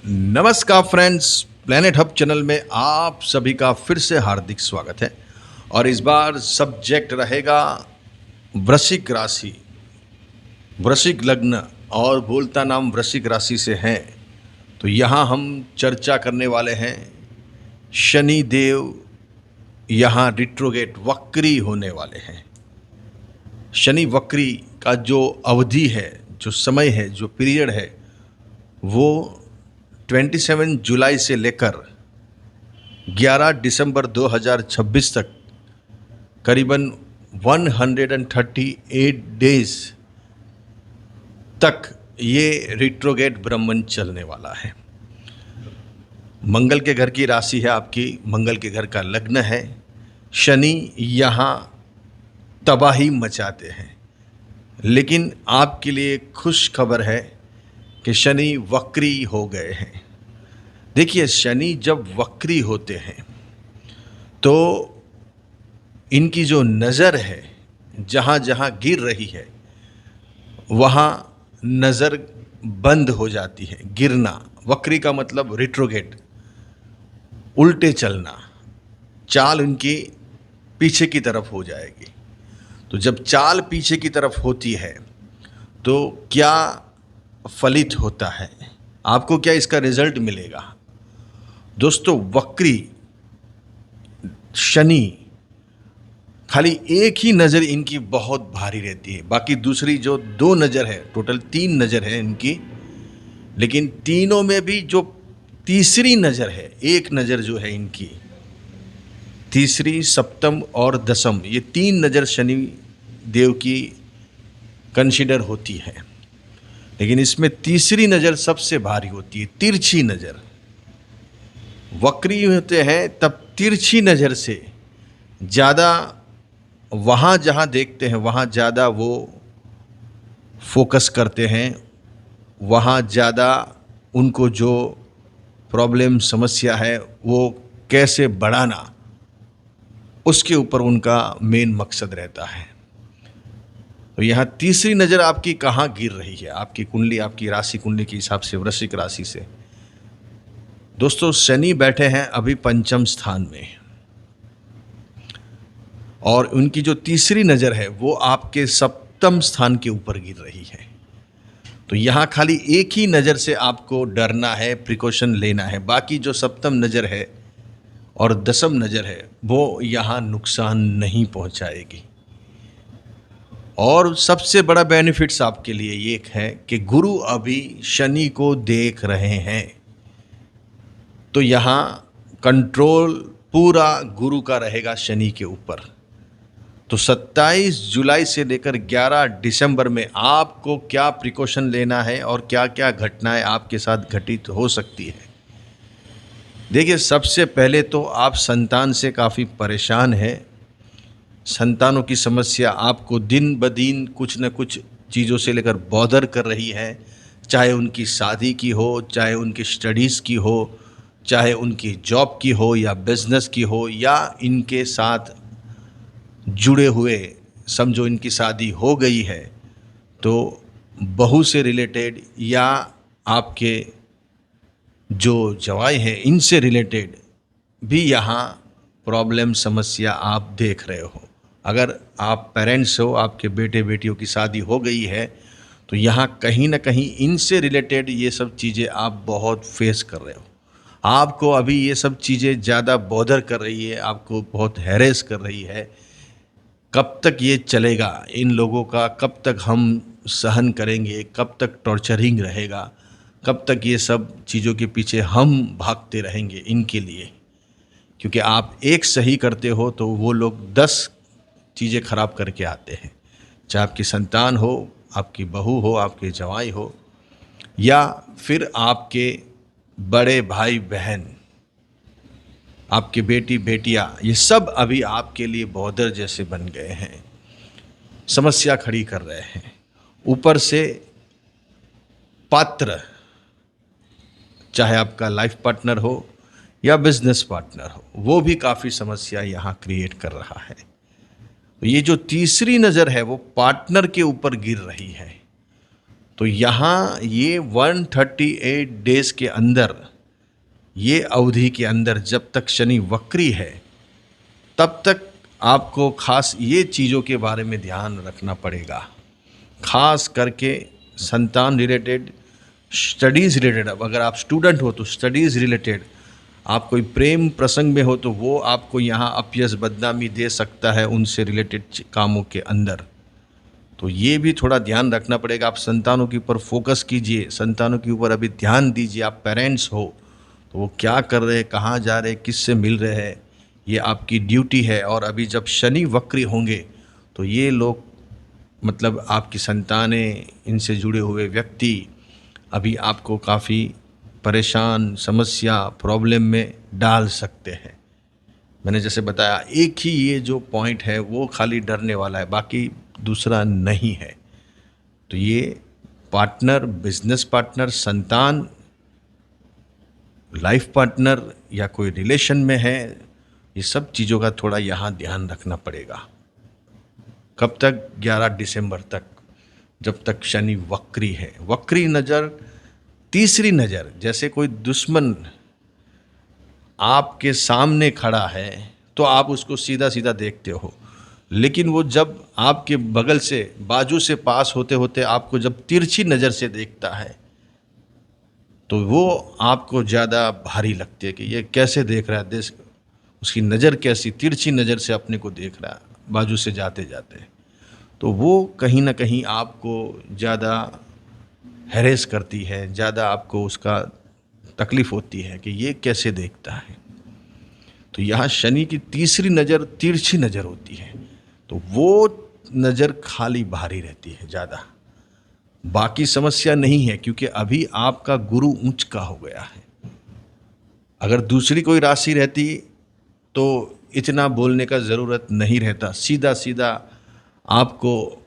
नमस्कार friends, planet hub channel में आप सभी का फिर से हार्दिक स्वागत है। और इस बार सब्जेक्ट रहेगा वृश्चिक राशि, वृश्चिक लग्न और बोलता नाम वृश्चिक राशि से हैं। तो यहाँ हम चर्चा करने वाले हैं शनि देव यहाँ रिट्रोगेट वक्री होने वाले हैं। शनि वक्री का जो अवधि है, जो समय है, जो पीरियड है, वो 27 जुलाई से लेकर 11 दिसंबर 2026 तक करीबन 138 डेज तक ये रिट्रोगेट ब्रह्मन चलने वाला है। मंगल के घर की राशि है आपकी, मंगल के घर का लग्न है। शनि यहाँ तबाही मचाते हैं, लेकिन आपके लिए खुश खबर है कि शनि वक्री हो गए हैं। देखिए, शनि जब वक्री होते हैं तो इनकी जो नज़र है, जहाँ जहाँ गिर रही है वहाँ नज़र बंद हो जाती है। गिरना, वक्री का मतलब रिट्रोगेट, उल्टे चलना, चाल उनकी पीछे की तरफ हो जाएगी। तो जब चाल पीछे की तरफ होती है तो क्या फलित होता है, आपको क्या इसका रिजल्ट मिलेगा? दोस्तों, वक्री शनि खाली एक ही नज़र इनकी बहुत भारी रहती है, बाकी दूसरी जो दो नज़र है, टोटल 3 नज़र है इनकी, लेकिन तीनों में भी जो तीसरी नज़र है, एक नज़र जो है इनकी, तीसरी, सप्तम और दसम, ये 3 नज़र शनि देव की कंसीडर होती है। लेकिन इसमें तीसरी नज़र सबसे भारी होती है, तिरछी नज़र। वक्री होते हैं तब तिरछी नज़र से ज़्यादा वहाँ जहाँ देखते हैं वहाँ ज़्यादा वो फोकस करते हैं, वहाँ ज़्यादा उनको जो प्रॉब्लम समस्या है वो कैसे बढ़ाना, उसके ऊपर उनका मेन मकसद रहता है। तो यहाँ तीसरी नज़र आपकी कहाँ गिर रही है? आपकी कुंडली, आपकी राशि कुंडली के हिसाब से, वृश्चिक राशि से दोस्तों शनि बैठे हैं अभी पंचम स्थान में, और उनकी जो तीसरी नज़र है वो आपके सप्तम स्थान के ऊपर गिर रही है। तो यहाँ खाली एक ही नज़र से आपको डरना है, प्रिकॉशन लेना है। बाकी जो सप्तम नज़र है और दसम नज़र है वो यहाँ नुकसान नहीं पहुँचाएगी। और सबसे बड़ा बेनिफिट्स आपके लिए ये है कि गुरु अभी शनि को देख रहे हैं, तो यहाँ कंट्रोल पूरा गुरु का रहेगा शनि के ऊपर। तो 27 जुलाई से लेकर 11 दिसंबर में आपको क्या प्रिकॉशन लेना है और क्या क्या घटनाएं आपके साथ घटित हो सकती है। देखिए, सबसे पहले तो आप संतान से काफ़ी परेशान हैं। संतानों की समस्या आपको दिन ब दिन कुछ न कुछ चीज़ों से लेकर बॉदर कर रही है, चाहे उनकी शादी की हो, चाहे उनकी स्टडीज़ की हो, चाहे उनकी जॉब की हो या बिजनेस की हो, या इनके साथ जुड़े हुए, समझो इनकी शादी हो गई है तो बहू से रिलेटेड या आपके जो जवाई हैं इनसे रिलेटेड भी यहाँ प्रॉब्लम, समस्या आप देख रहे हो। अगर आप पेरेंट्स हो, आपके बेटे बेटियों की शादी हो गई है, तो यहाँ कहीं ना कहीं इनसे रिलेटेड ये सब चीज़ें आप बहुत फेस कर रहे हो। आपको अभी ये सब चीज़ें ज़्यादा बॉदर कर रही है, आपको बहुत हैरेस कर रही है। कब तक ये चलेगा इन लोगों का, कब तक हम सहन करेंगे, कब तक टॉर्चरिंग रहेगा, कब तक ये सब चीज़ों के पीछे हम भागते रहेंगे इनके लिए। क्योंकि आप एक सही करते हो तो वो लोग 10 चीज़ें खराब करके आते हैं, चाहे आपकी संतान हो, आपकी बहू हो, आपके जवाई हो, या फिर आपके बड़े भाई बहन, आपके बेटी बेटियां, ये सब अभी आपके लिए बॉर्डर जैसे बन गए हैं, समस्या खड़ी कर रहे हैं। ऊपर से पात्र, चाहे आपका लाइफ पार्टनर हो या बिजनेस पार्टनर हो, वो भी काफ़ी समस्या यहाँ क्रिएट कर रहा है। तो ये जो तीसरी नज़र है वो पार्टनर के ऊपर गिर रही है। तो यहाँ ये 138 डेज के अंदर, ये अवधि के अंदर जब तक शनि वक्री है तब तक आपको खास ये चीज़ों के बारे में ध्यान रखना पड़ेगा, खास करके संतान रिलेटेड, स्टडीज़ रिलेटेड। अब अगर आप स्टूडेंट हो तो स्टडीज़ रिलेटेड, आप कोई प्रेम प्रसंग में हो तो वो आपको यहाँ अपयश बदनामी दे सकता है उनसे रिलेटेड कामों के अंदर। तो ये भी थोड़ा ध्यान रखना पड़ेगा। आप संतानों के ऊपर फोकस कीजिए, संतानों के ऊपर अभी ध्यान दीजिए। आप पेरेंट्स हो तो वो क्या कर रहे हैं, कहाँ जा रहे हैं, किससे मिल रहे हैं, ये आपकी ड्यूटी है। और अभी जब शनि वक्री होंगे तो ये लोग, मतलब आपकी संतानें, इनसे जुड़े हुए व्यक्ति अभी आपको काफ़ी परेशान, समस्या, प्रॉब्लम में डाल सकते हैं। मैंने जैसे बताया, एक ही ये जो पॉइंट है वो खाली डरने वाला है, बाकी दूसरा नहीं है। तो ये पार्टनर, बिजनेस पार्टनर, संतान, लाइफ पार्टनर या कोई रिलेशन में है, ये सब चीज़ों का थोड़ा यहाँ ध्यान रखना पड़ेगा। कब तक? 11 दिसंबर तक, जब तक शनि वक्री है। वक्री नज़र, तीसरी नज़र, जैसे कोई दुश्मन आपके सामने खड़ा है तो आप उसको सीधा सीधा देखते हो, लेकिन वो जब आपके बगल से, बाजू से पास होते होते आपको जब तिरछी नज़र से देखता है तो वो आपको ज़्यादा भारी लगती है कि ये कैसे देख रहा है, देश, उसकी नज़र कैसी, तिरछी नज़र से अपने को देख रहा है बाजू से जाते जाते। तो वो कहीं ना कहीं आपको ज़्यादा हैरेस करती है, ज़्यादा आपको उसका तकलीफ़ होती है कि ये कैसे देखता है। तो यहाँ शनि की तीसरी नज़र तिरछी नज़र होती है, तो वो नज़र खाली भारी रहती है ज़्यादा, बाकी समस्या नहीं है, क्योंकि अभी आपका गुरु उच्च का हो गया है। अगर दूसरी कोई राशि रहती तो इतना बोलने का ज़रूरत नहीं रहता, सीधा सीधा आपको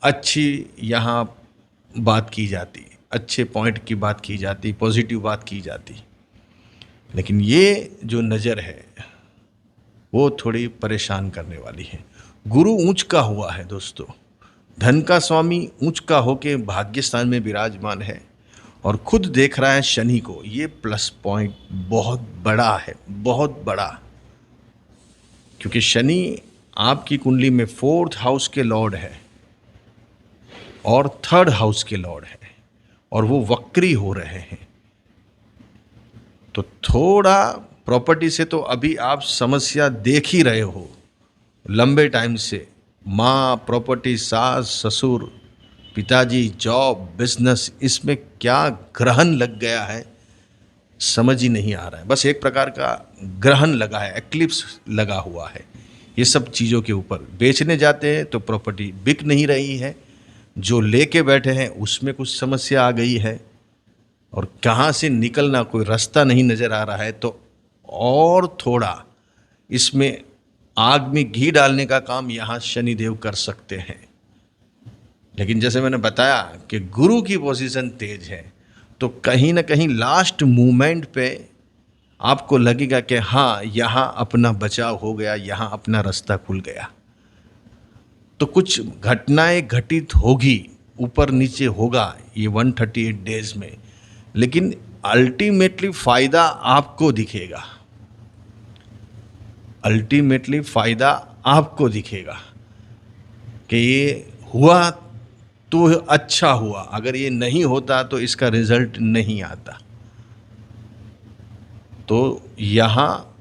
अच्छी यहाँ बात की जाती, अच्छे पॉइंट की बात की जाती, पॉजिटिव बात की जाती। लेकिन ये जो नज़र है वो थोड़ी परेशान करने वाली है। गुरु ऊंच का हुआ है दोस्तों, धन का स्वामी ऊंच का होके भाग्य स्थान में विराजमान है और खुद देख रहा है शनि को। ये प्लस पॉइंट बहुत बड़ा है, बहुत बड़ा, क्योंकि शनि आपकी कुंडली में 4th हाउस के लॉर्ड है और 3rd हाउस के लॉर्ड है, और वो वक्री हो रहे हैं। तो थोड़ा प्रॉपर्टी से तो अभी आप समस्या देख ही रहे हो लंबे टाइम से। माँ, प्रॉपर्टी, सास, ससुर, पिताजी, जॉब, बिजनेस, इसमें क्या ग्रहण लग गया है समझ ही नहीं आ रहा है। बस एक प्रकार का ग्रहण लगा है, एक्लिप्स लगा हुआ है ये सब चीज़ों के ऊपर। बेचने जाते हैं तो प्रॉपर्टी बिक नहीं रही है, जो लेके बैठे हैं उसमें कुछ समस्या आ गई है, और कहाँ से निकलना कोई रास्ता नहीं नज़र आ रहा है। तो और थोड़ा इसमें आग में घी डालने का काम यहाँ शनिदेव कर सकते हैं। लेकिन जैसे मैंने बताया कि गुरु की पोजीशन तेज है, तो कहीं ना कहीं लास्ट मोमेंट पे आपको लगेगा कि हाँ, यहाँ अपना बचाव हो गया, यहाँ अपना रास्ता खुल गया। तो कुछ घटनाएं घटित होगी, ऊपर नीचे होगा ये 138 डेज में, लेकिन अल्टीमेटली फ़ायदा आपको दिखेगा, अल्टीमेटली फ़ायदा आपको दिखेगा कि ये हुआ तो अच्छा हुआ, अगर ये नहीं होता तो इसका रिजल्ट नहीं आता। तो यहाँ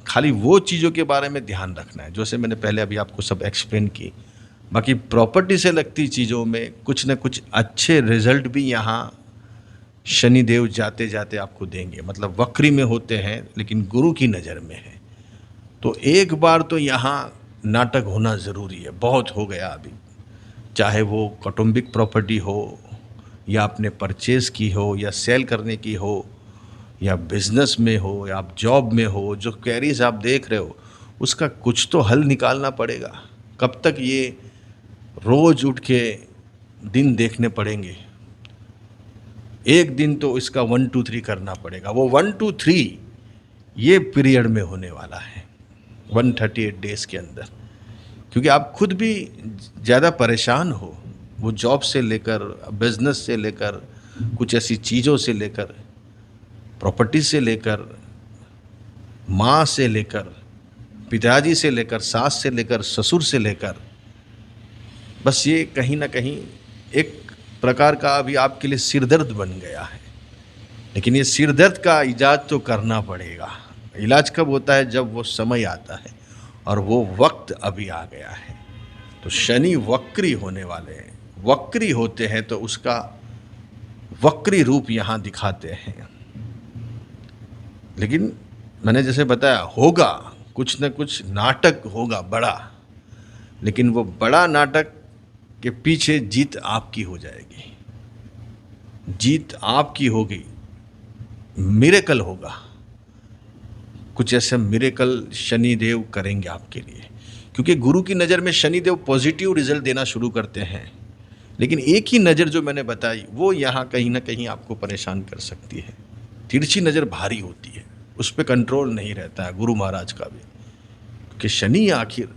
खाली वो चीज़ों के बारे में ध्यान रखना है जैसे मैंने पहले अभी आपको सब एक्सप्लेन की। बाकी प्रॉपर्टी से लगती चीज़ों में कुछ न कुछ अच्छे रिजल्ट भी यहाँ शनिदेव जाते जाते आपको देंगे। मतलब वक्री में होते हैं लेकिन गुरु की नज़र में है, तो एक बार तो यहाँ नाटक होना ज़रूरी है। बहुत हो गया अभी, चाहे वो कौटुंबिक प्रॉपर्टी हो या आपने परचेज़ की हो या सेल करने की हो या बिजनेस में हो या आप जॉब में हो, जो क्वेरीज आप देख रहे हो उसका कुछ तो हल निकालना पड़ेगा। कब तक ये रोज़ उठ के दिन देखने पड़ेंगे? एक दिन तो इसका 1 2 3 करना पड़ेगा। वो 1 2 3 ये पीरियड में होने वाला है 138 डेज़ के अंदर, क्योंकि आप खुद भी ज़्यादा परेशान हो, वो जॉब से लेकर, बिजनेस से लेकर, कुछ ऐसी चीज़ों से लेकर, प्रॉपर्टी से लेकर, माँ से लेकर, पिताजी से लेकर, सास से लेकर, ससुर से लेकर, बस ये कहीं ना कहीं एक प्रकार का अभी आपके लिए सिरदर्द बन गया है। लेकिन ये सिरदर्द का इलाज तो करना पड़ेगा। इलाज कब होता है? जब वो समय आता है, और वो वक्त अभी आ गया है। तो शनि वक्री होने वाले हैं। वक्री होते हैं तो उसका वक्री रूप यहाँ दिखाते हैं। लेकिन मैंने जैसे बताया, होगा कुछ न कुछ नाटक होगा बड़ा, लेकिन वो बड़ा नाटक के पीछे जीत आपकी हो जाएगी, जीत आपकी होगी, मिरेकल होगा। कुछ ऐसे मिरेकल शनिदेव करेंगे आपके लिए, क्योंकि गुरु की नज़र में शनिदेव पॉजिटिव रिजल्ट देना शुरू करते हैं। लेकिन एक ही नज़र जो मैंने बताई वो यहाँ कहीं ना कहीं आपको परेशान कर सकती है। तिरछी नज़र भारी होती है, उस पर कंट्रोल नहीं रहता है गुरु महाराज का भी, क्योंकि शनि आखिर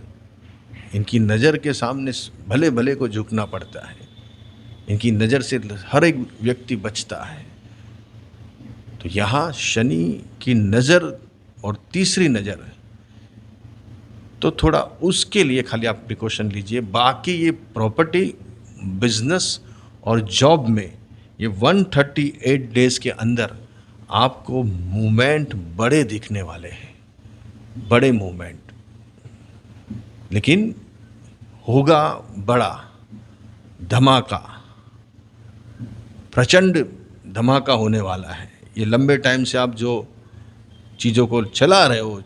इनकी नज़र के सामने भले भले को झुकना पड़ता है। इनकी नज़र से हर एक व्यक्ति बचता है। तो यहाँ शनि की नज़र और तीसरी नज़र, तो थोड़ा उसके लिए खाली आप प्रिकॉशन लीजिए। बाकी ये प्रॉपर्टी, बिजनेस और जॉब में ये 138 डेज के अंदर आपको मूवमेंट बड़े दिखने वाले हैं, बड़े मूवमेंट। लेकिन होगा बड़ा धमाका, प्रचंड धमाका होने वाला है। ये लंबे टाइम से आप जो चीज़ों को चला रहे हो,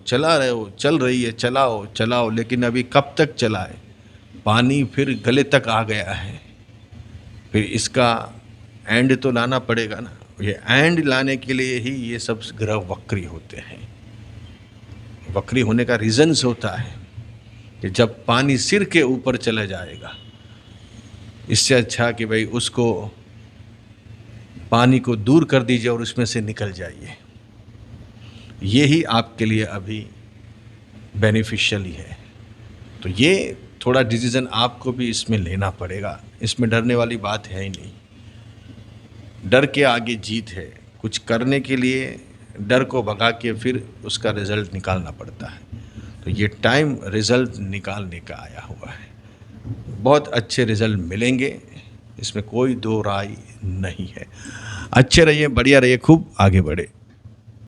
चल रही है, चलाओ, लेकिन अभी कब तक चलाए? पानी फिर गले तक आ गया है, फिर इसका एंड तो लाना पड़ेगा ना। ये एंड लाने के लिए ही ये सब ग्रह वक्री होते हैं। वक्री होने का रीजन्स होता है कि जब पानी सिर के ऊपर चला जाएगा, इससे अच्छा कि भाई उसको पानी को दूर कर दीजिए और उसमें से निकल जाइए। ये ही आपके लिए अभी बेनिफिशियल ही है। तो ये थोड़ा डिसीज़न आपको भी इसमें लेना पड़ेगा। इसमें डरने वाली बात है ही नहीं। डर के आगे जीत है। कुछ करने के लिए डर को भगा के फिर उसका रिज़ल्ट निकालना पड़ता है। तो ये टाइम रिज़ल्ट निकालने का आया हुआ है। बहुत अच्छे रिज़ल्ट मिलेंगे, इसमें कोई दो राय नहीं है। अच्छे रहिए, बढ़िया रहिए, खूब आगे बढ़े।